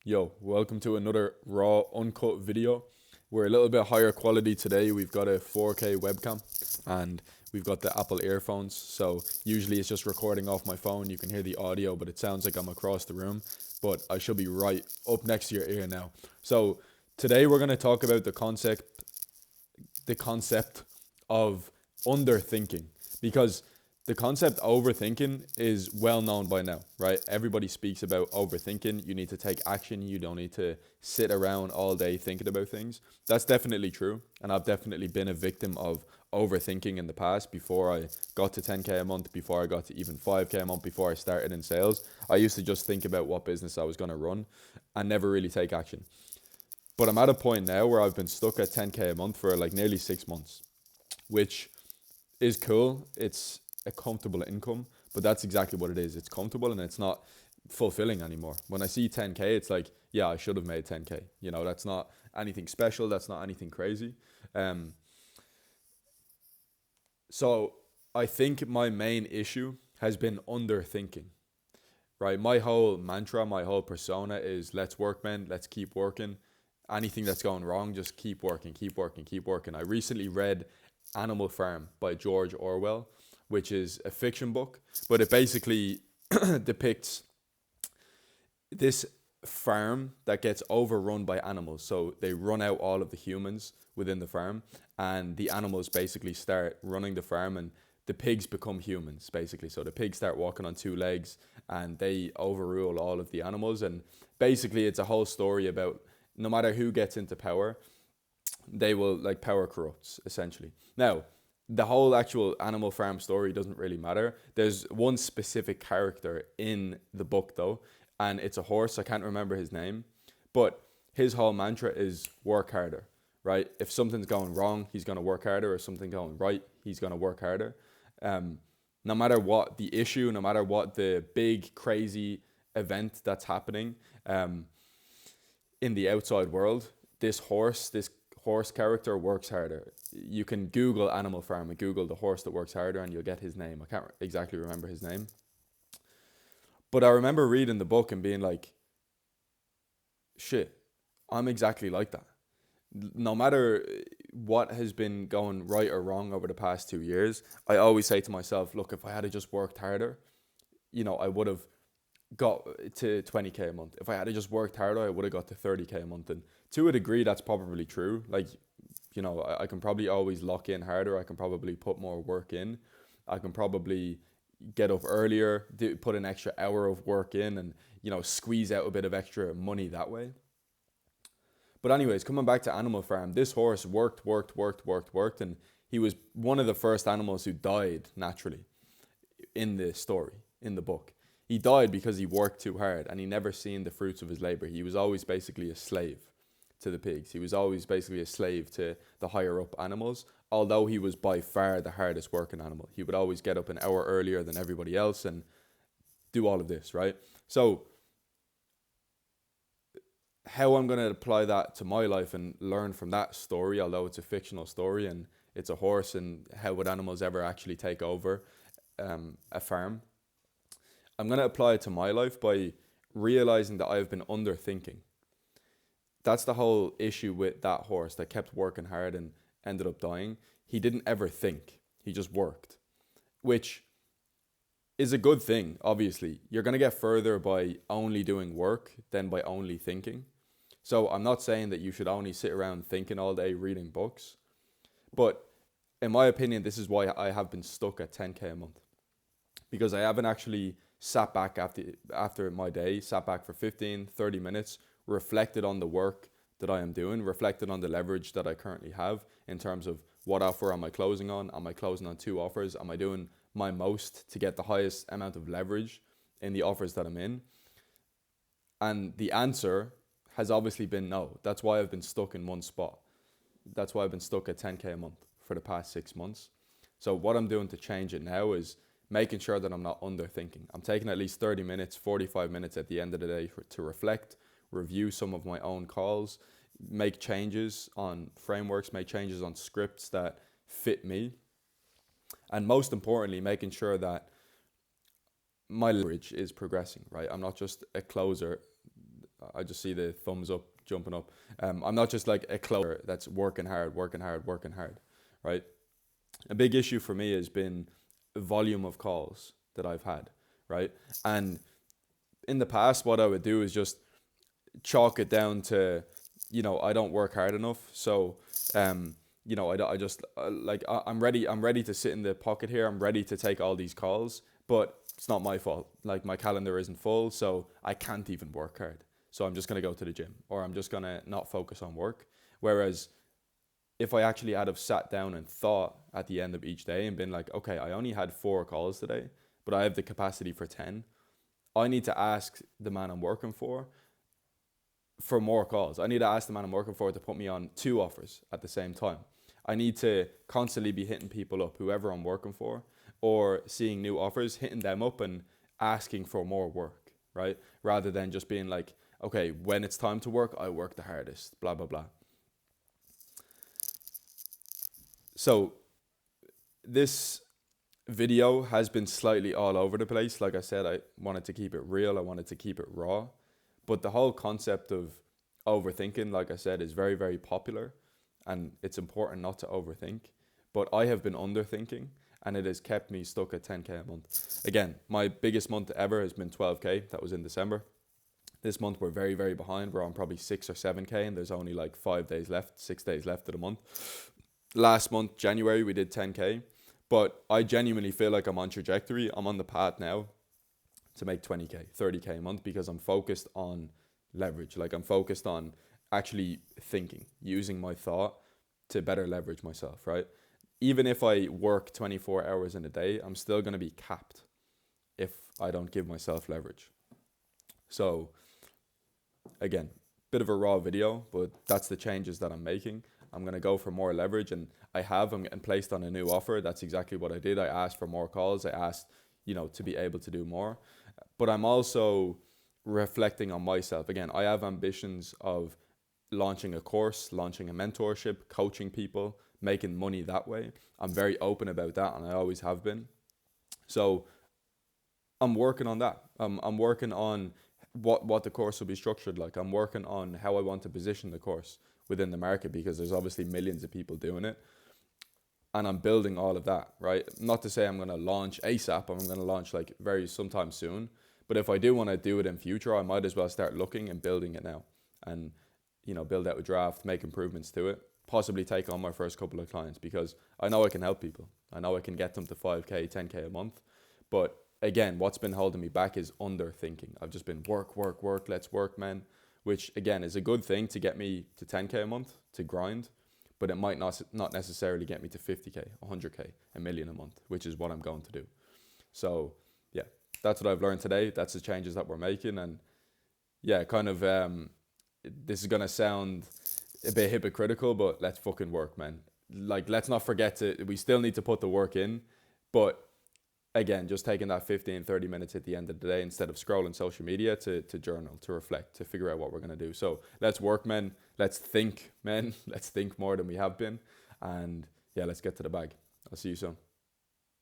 Yo, welcome to another raw, uncut video. We're a little bit higher quality today. We've got a 4K webcam and we've got the Apple earphones. So usually it's just recording off my phone. You can hear the audio, but it sounds like I'm across the room. But I should be right up next to your ear now. So today we're going to talk about the concept of underthinking, because the concept overthinking is well known by now, right? Everybody speaks about overthinking. You need to take action. You don't need to sit around all day thinking about things. That's definitely true. And I've definitely been a victim of overthinking in the past. Before I got to 10K a month, before I got to even 5K a month, before I started in sales, I used to just think about what business I was going to run and never really take action. But I'm at a point now where I've been stuck at 10K a month for like nearly 6 months, which is cool. It's a comfortable income, but that's exactly what it is. It's comfortable and it's not fulfilling anymore. When I see 10K, it's like, yeah, I should have made 10K. That's not anything special. That's not anything crazy. Um, so I think my main issue has been underthinking, right? My whole mantra, my whole persona is let's work, man. Let's keep working. Anything that's going wrong, just keep working, keep working, keep working. I recently read Animal Farm by George Orwell, which is a fiction book, but it basically depicts this farm that gets overrun by animals. So they run out all of the humans within the farm, and the animals basically start running the farm, and the pigs become humans, basically. So the pigs start walking on two legs, and they overrule all of the animals. And basically, it's a whole story about no matter who gets into power, they will, like, power corrupts essentially. Now, the whole actual Animal Farm story doesn't really matter. There's one specific character in the book though, and it's a horse. I can't remember his name, but his whole mantra is work harder, right? If something's going wrong, he's going to work harder. If something's going right, he's going to work harder. Um, no matter what the issue, no matter what the big crazy event that's happening, um, in the outside world, this horse character works harder. You can Google Animal Farm and Google the horse that works harder, and you'll get his name. I can't exactly remember his name, but I remember reading the book and being like, "Shit, I'm exactly like that." No matter what has been going right or wrong over the past 2 years, I always say to myself, "Look, if I had just worked harder, I would have got to 20K a month. If I had just worked harder, I would have got to 30K a month." And to a degree, that's probably true. Like, I can probably always lock in harder. I can probably put more work in. I can probably get up earlier, put an extra hour of work in, and, squeeze out a bit of extra money that way. But anyways, coming back to Animal Farm, this horse worked, worked, worked, worked, worked, and he was one of the first animals who died naturally in the story, in the book. He died because he worked too hard and he never seen the fruits of his labor. He was always basically a slave to the pigs. He was always basically a slave to the higher up animals, although he was by far the hardest working animal. He would always get up an hour earlier than everybody else and do all of this, right? So, how I'm going to apply that to my life and learn from that story, although it's a fictional story and it's a horse, and how would animals ever actually take over a farm? I'm going to apply it to my life by realizing that I've been underthinking. That's the whole issue with that horse that kept working hard and ended up dying. He didn't ever think, he just worked, which is a good thing, obviously. You're going to get further by only doing work than by only thinking. So I'm not saying that you should only sit around thinking all day reading books, but in my opinion, this is why I have been stuck at 10K a month, because I haven't actually sat back after my day, sat back for 15, 30 minutes, reflected on the work that I am doing, reflected on the leverage that I currently have in terms of what offer am I closing on? Am I closing on two offers? Am I doing my most to get the highest amount of leverage in the offers that I'm in? And the answer has obviously been no. That's why I've been stuck in one spot. That's why I've been stuck at 10K a month for the past 6 months. So what I'm doing to change it now is making sure that I'm not underthinking. I'm taking at least 30 minutes, 45 minutes at the end of the day to reflect, review some of my own calls, make changes on frameworks, make changes on scripts that fit me, and most importantly, making sure that my leverage is progressing, right? I'm not just a closer. I just see the thumbs up jumping up. I'm not just like a closer that's working hard, working hard, working hard, right? A big issue for me has been the volume of calls that I've had, right? And in the past, what I would do is just chalk it down to, I don't work hard enough. So, I just like I'm ready. I'm ready to sit in the pocket here. I'm ready to take all these calls, but it's not my fault. Like my calendar isn't full, so I can't even work hard. So I'm just gonna go to the gym, or I'm just gonna not focus on work. Whereas if I actually had have sat down and thought at the end of each day and been like, okay, I only had 4 calls today, but I have the capacity for 10. I need to ask the man I'm working for more calls. I need to ask the man I'm working for to put me on 2 offers at the same time. I need to constantly be hitting people up, whoever I'm working for, or seeing new offers, hitting them up and asking for more work, right? Rather than just being like, okay, when it's time to work, I work the hardest, blah, blah, blah. So this video has been slightly all over the place. Like I said, I wanted to keep it real. I wanted to keep it raw. But the whole concept of overthinking, like I said, is very, very popular. And it's important not to overthink. But I have been underthinking, and it has kept me stuck at 10K a month. Again, my biggest month ever has been 12K. That was in December. This month we're very, very behind. We're on probably 6 or 7K, and there's only like 5 days left, 6 days left of the month. Last month, January, we did 10K. But I genuinely feel like I'm on trajectory. I'm on the path now to make 20K, 30K a month, because I'm focused on leverage. Like I'm focused on actually thinking, using my thought to better leverage myself, right? Even if I work 24 hours in a day, I'm still going to be capped if I don't give myself leverage. So again, bit of a raw video, but that's the changes that I'm making. I'm going to go for more leverage, and I'm getting placed on a new offer. That's exactly what I did. I asked for more calls. I asked, to be able to do more. But I'm also reflecting on myself. Again, I have ambitions of launching a course, launching a mentorship, coaching people, making money that way. I'm very open about that, and I always have been. So I'm working on that. I'm working on what the course will be structured like. I'm working on how I want to position the course within the market, because there's obviously millions of people doing it. And I'm building all of that, right? Not to say I'm going to launch ASAP. I'm going to launch like sometime soon. But if I do want to do it in future, I might as well start looking and building it now. And, build out a draft, make improvements to it, possibly take on my first couple of clients, because I know I can help people. I know I can get them to 5K, 10K a month. But again, what's been holding me back is underthinking. I've just been work, let's work, man. Which again is a good thing to get me to 10K a month, to grind. But it might not necessarily get me to 50K, 100K, a million a month, which is what I'm going to do. So yeah, that's what I've learned today. That's the changes that we're making. And yeah, kind of, this is going to sound a bit hypocritical, but let's fucking work, man. Like, let's not forget we still need to put the work in, but again, just taking that 15, 30 minutes at the end of the day instead of scrolling social media to journal, to reflect, to figure out what we're going to do. So let's work, men. Let's think, men. Let's think more than we have been. And yeah, let's get to the bag. I'll see you soon.